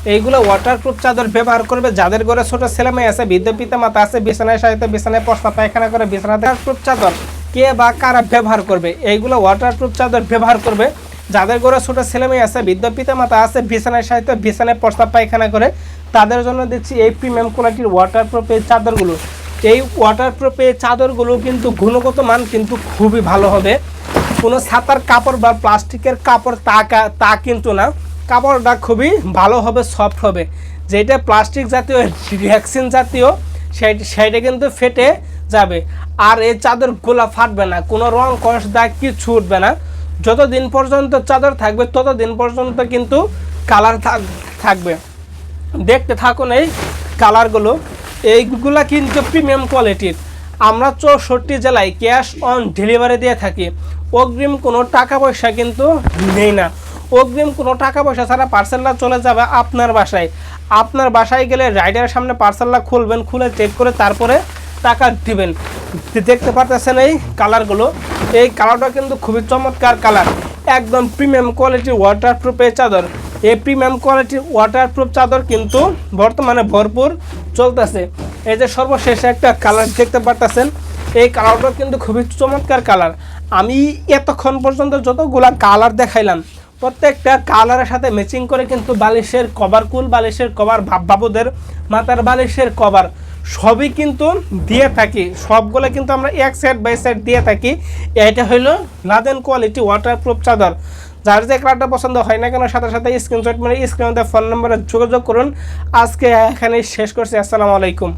এইগুলো ওয়াটারপ্রুফ চাদর ব্যবহার করবে যাদের ঘরে ছোট ছেলেমেয়ে আছে, বৃদ্ধ পিতামাতা আছে, বিছানায় সাহিত্য বিছানায় প্রস্তাব পায়খানা করে বিছানাতে ওয়াটারপ্রুফ চাদর কে বা কারা ব্যবহার করবে? এইগুলো ওয়াটারপ্রুফ চাদর ব্যবহার করবে যাদের ঘরে ছোট ছেলেমেয়ে আছে, বৃদ্ধ পিতামাতা আছে, বিছানায় সাহিত্য বিছানায় প্রস্তাব পায়খানা করে, তাদের জন্য দিচ্ছি এই প্রিমিয়াম কোয়ালিটির ওয়াটারপ্রুফ এই চাদরগুলো। এই ওয়াটারপ্রুফ এই চাদরগুলো কিন্তু গুণগত মান কিন্তু খুবই ভালো হবে। কোনো ছাতার কাপড় বা প্লাস্টিকের কাপড় তা কিন্তু না, কাপড়টা খুবই ভালো হবে, সফট হবে। যেটা প্লাস্টিক জাতীয় রেক্সিন জাতীয় সেইটা কিন্তু ফেটে যাবে। আর এই চাদরগুলো ফাটবে না, কোনো রং কষ দাগ কিছু উঠবে না। যতদিন পর্যন্ত চাদর থাকবে ততদিন পর্যন্ত কিন্তু কালার থাকবে। দেখতে থাকুন এই কালারগুলো, এইগুলা কিন্তু প্রিমিয়াম কোয়ালিটির। আমরা 64 জেলায় ক্যাশ অন ডেলিভারি দিয়ে থাকি। অগ্রিম কোনো টাকা পয়সা কিন্তু নেই না। অগ্রিম কোনো টাকা পয়সা ছাড়া পার্সেলটা চলে যাবে আপনার বাসায়। আপনার বাসায় গেলে রাইডারের সামনে পার্সেলটা খুলবেন, খুলে চেক করে তারপরে টাকা দিবেন। দেখতে পারতেছেন এই কালারগুলো, এই কালারটা কিন্তু খুবই চমৎকার কালার, একদম প্রিমিয়াম কোয়ালিটির ওয়াটারপ্রুফ এই চাদর। এই প্রিমিয়াম কোয়ালিটির ওয়াটারপ্রুফ চাদর কিন্তু বর্তমানে ভরপুর চলতেছে। এই যে সর্বশেষ একটা কালার দেখতে পারতেছেন, এই কালারটা কিন্তু খুবই চমৎকার কালার। আমি এতক্ষণ পর্যন্ত যতগুলা কালার দেখাইলাম প্রত্যেকটা কালারের সাথে ম্যাচিং করে কিন্তু বালিশের কভার, কুল বালিশের কভার, বাবুদের মাথার বালিশের কভার সবই কিন্তু দিয়ে থাকি। সবগুলো কিন্তু আমরা এক সেট বাই সেট দিয়ে থাকি। এটা হলো লাদেন কোয়ালিটি ওয়াটারপ্রুফ চাদর। যার যে কালারটা পছন্দ হয় না কেন সাথে সাথে স্ক্রিনশট মানে স্ক্রিনে ফোন নম্বরে যোগাযোগ করুন। আজকে এখানেই শেষ করছি। আসসালামু আলাইকুম।